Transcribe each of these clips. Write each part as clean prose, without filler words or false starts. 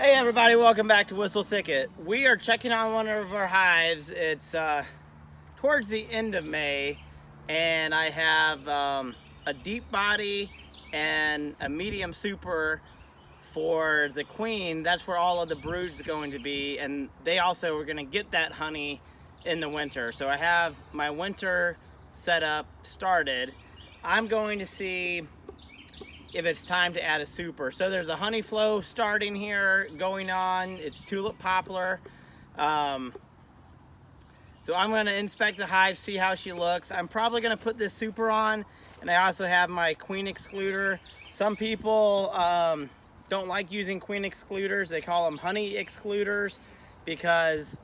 Hey everybody, welcome back to Whistle Thicket. We are checking on one of our hives. It's towards the end of May, and I have a deep body and a medium super for the queen. That's where all of the brood's going to be, and they also are going to get that honey in the winter. So I have my winter setup started. I'm going to see if it's time to add a super. So there's a honey flow starting here, going on. It's tulip poplar. So I'm gonna inspect the hive, see how she looks. I'm probably gonna put this super on, and I also have my queen excluder. Some people don't like using queen excluders. They call them honey excluders because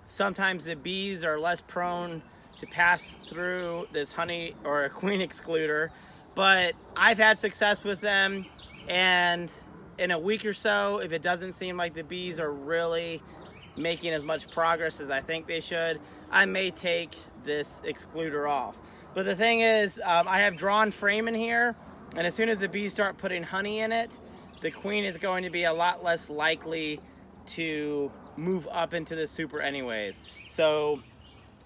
sometimes the bees are less prone to pass through this honey or a queen excluder. But I've had success with them, and in a week or so, if it doesn't seem like the bees are really making as much progress as I think they should, I may take this excluder off. But the thing is, I have drawn frame in here, and as soon as the bees start putting honey in it, the queen is going to be a lot less likely to move up into the super anyways. So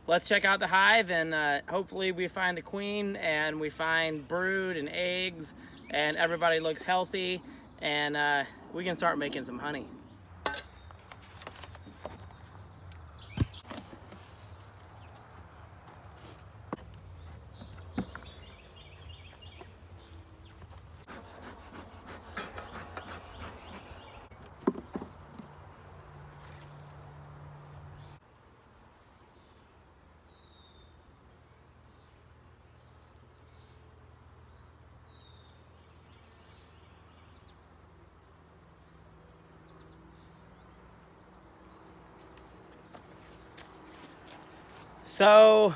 let's check out the hive, and hopefully we find the queen and we find brood and eggs and everybody looks healthy, and we can start making some honey. So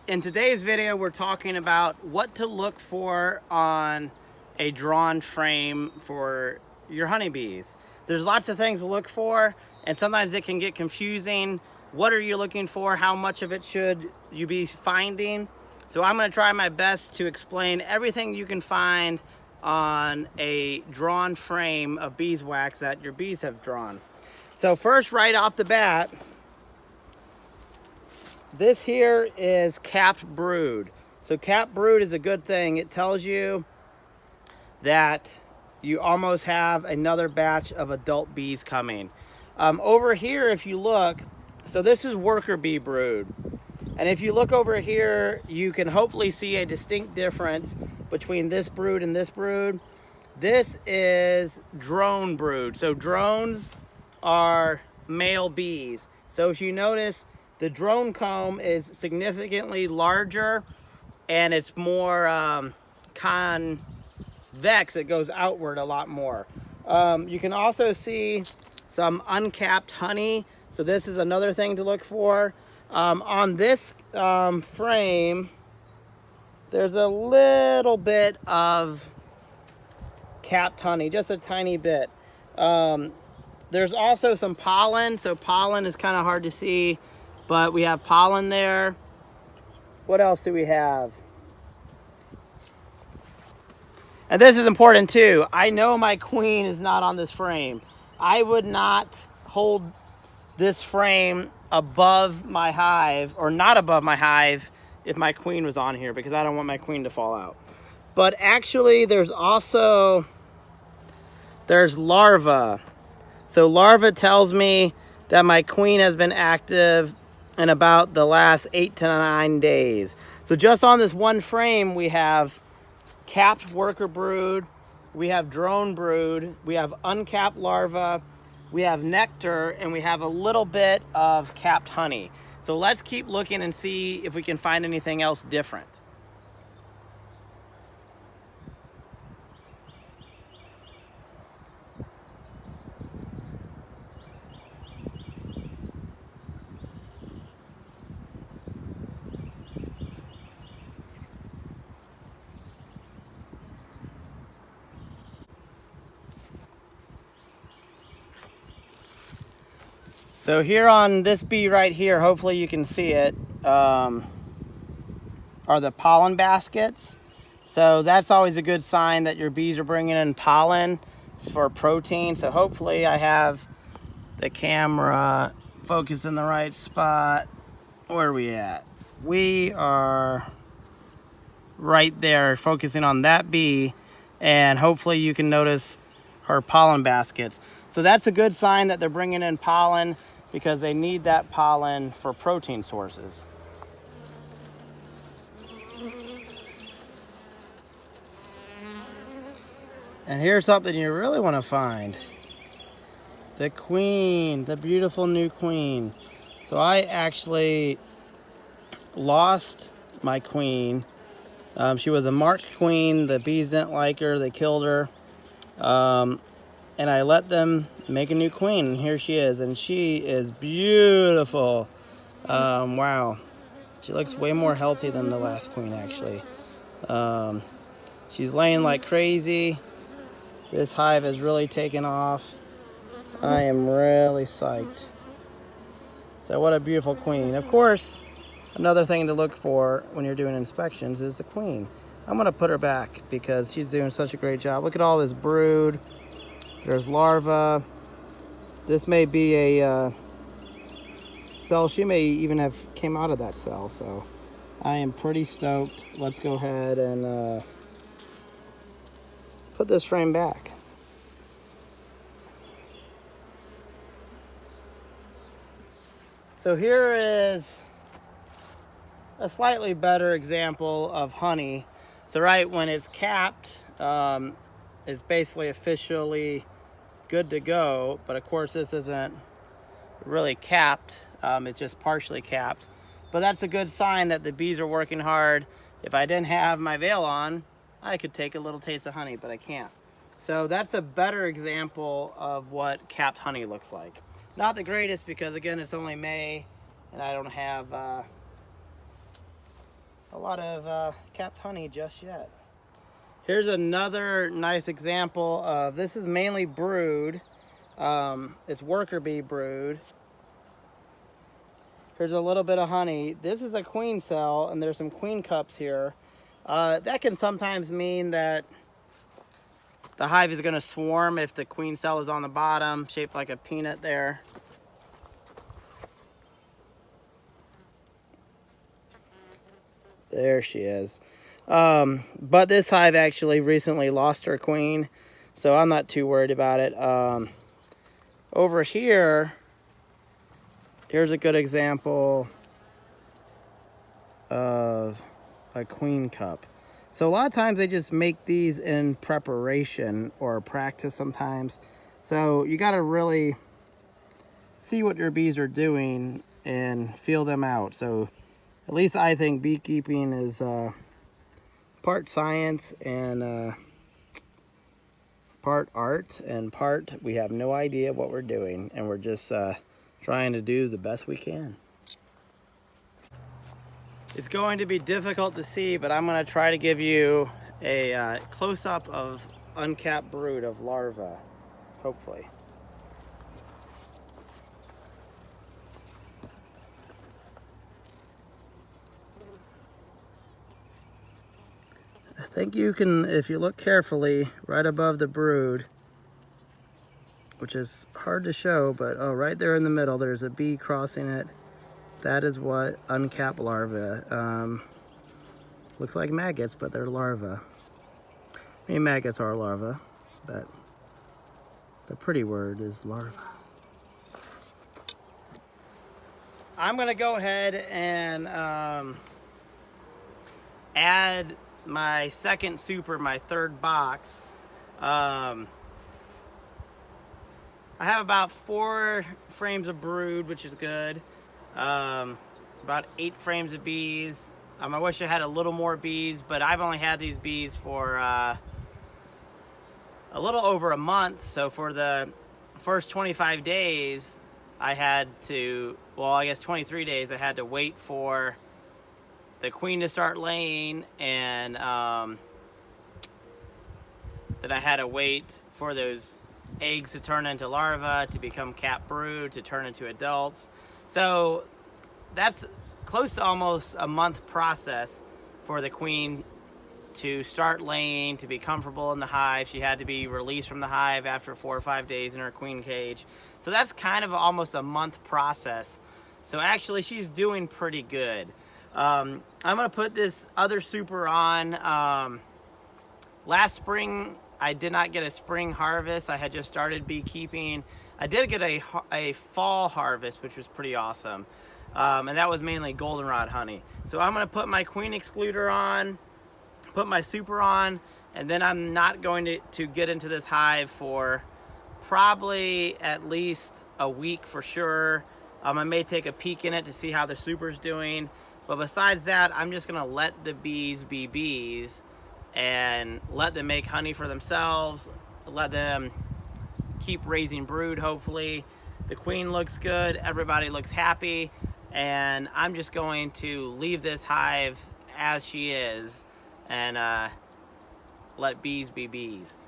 in today's video, we're talking about what to look for on a drawn frame for your honeybees. There's lots of things to look for, and sometimes it can get confusing. What are you looking for? How much of it should you be finding? So I'm going to try my best to explain everything you can find on a drawn frame of beeswax that your bees have drawn. So first, right off the bat, this here is capped brood. So capped brood is a good thing. It tells you that you almost have another batch of adult bees coming. Over here, if you look, so this is worker bee brood. And if you look over here, you can hopefully see a distinct difference between this brood and this brood. This is drone brood. So drones are male bees. So if you notice, the drone comb is significantly larger, and it's more convex. It goes outward a lot more. You can also see some uncapped honey. So this is another thing to look for. On this frame, there's a little bit of capped honey, just a tiny bit. There's also some pollen. So pollen is kind of hard to see, but we have pollen there. What else do we have? And this is important too. I know my queen is not on this frame. I would not hold this frame above my hive, or not above my hive, if my queen was on here, because I don't want my queen to fall out. But actually, there's larva. So larva tells me that my queen has been active in about the last 8 to 9 days. So just on this one frame, we have capped worker brood, we have drone brood, we have uncapped larva, we have nectar, and we have a little bit of capped honey. So let's keep looking and see if we can find anything else different. So here on this bee right here, hopefully you can see it, are the pollen baskets. So that's always a good sign that your bees are bringing in pollen for protein. So hopefully I have the camera focus in the right spot. Where are we at? We are right there, focusing on that bee, and hopefully you can notice her pollen baskets. So that's a good sign that they're bringing in pollen, because they need that pollen for protein sources. And here's something you really want to find. The queen, the beautiful new queen. So I actually lost my queen. She was a marked queen. The bees didn't like her. They killed her. And I let them make a new queen. And here she is. And she is beautiful. Wow. She looks way more healthy than the last queen, actually. She's laying like crazy. This hive has really taken off. I am really psyched. So what a beautiful queen. Of course, another thing to look for when you're doing inspections is the queen. I'm gonna put her back because she's doing such a great job. Look at all this brood. There's larvae. This may be a cell. She may even have came out of that cell. So I am pretty stoked. Let's go ahead and put this frame back. So here is a slightly better example of honey. So right when it's capped, it's basically officially good to go. But of course this isn't really capped. It's just partially capped. But that's a good sign that the bees are working hard. If I didn't have my veil on, I could take a little taste of honey, but I can't. So that's a better example of what capped honey looks like. Not the greatest because, again, it's only May and I don't have a lot of capped honey just yet. Here's another nice example of, this is mainly brood. It's worker bee brood. Here's a little bit of honey. This is a queen cell and there's some queen cups here. That can sometimes mean that the hive is going to swarm if the queen cell is on the bottom, shaped like a peanut there. There she is. But this hive actually recently lost her queen, so I'm not too worried about it. Over here, here's a good example of a queen cup. So a lot of times they just make these in preparation or practice sometimes. So you got to really see what your bees are doing and feel them out. So at least I think beekeeping is part science and part art, and part we have no idea what we're doing, and we're just trying to do the best we can. It's going to be difficult to see, but I'm going to try to give you a close-up of uncapped brood of larvae, hopefully. I think you can, if you look carefully, right above the brood, which is hard to show, but oh, right there in the middle, there's a bee crossing it. That is what uncapped larvae. Looks like maggots, but they're larvae. I mean, maggots are larvae, but the pretty word is larva. I'm gonna go ahead and add my second super, my third box. I have about 4 frames of brood, which is good. About 8 frames of bees. I wish I had a little more bees, but I've only had these bees for a little over a month. So for the first 25 days, I had to, well, I guess 23 days, I had to wait for the queen to start laying, and then I had to wait for those eggs to turn into larvae, to become capped brood, to turn into adults. So that's close to almost a month process for the queen to start laying, to be comfortable in the hive. She had to be released from the hive after 4 or 5 days in her queen cage. So that's kind of almost a month process. So actually she's doing pretty good. I'm gonna put this other super on. Last spring, I did not get a spring harvest. I had just started beekeeping. I did get a fall harvest, which was pretty awesome. And that was mainly goldenrod honey. So I'm gonna put my queen excluder on, put my super on, and then I'm not going to get into this hive for probably at least a week for sure. I may take a peek in it to see how the super's doing. But besides that, I'm just gonna let the bees be bees and let them make honey for themselves, let them keep raising brood, hopefully. The queen looks good, everybody looks happy, and I'm just going to leave this hive as she is and let bees be bees.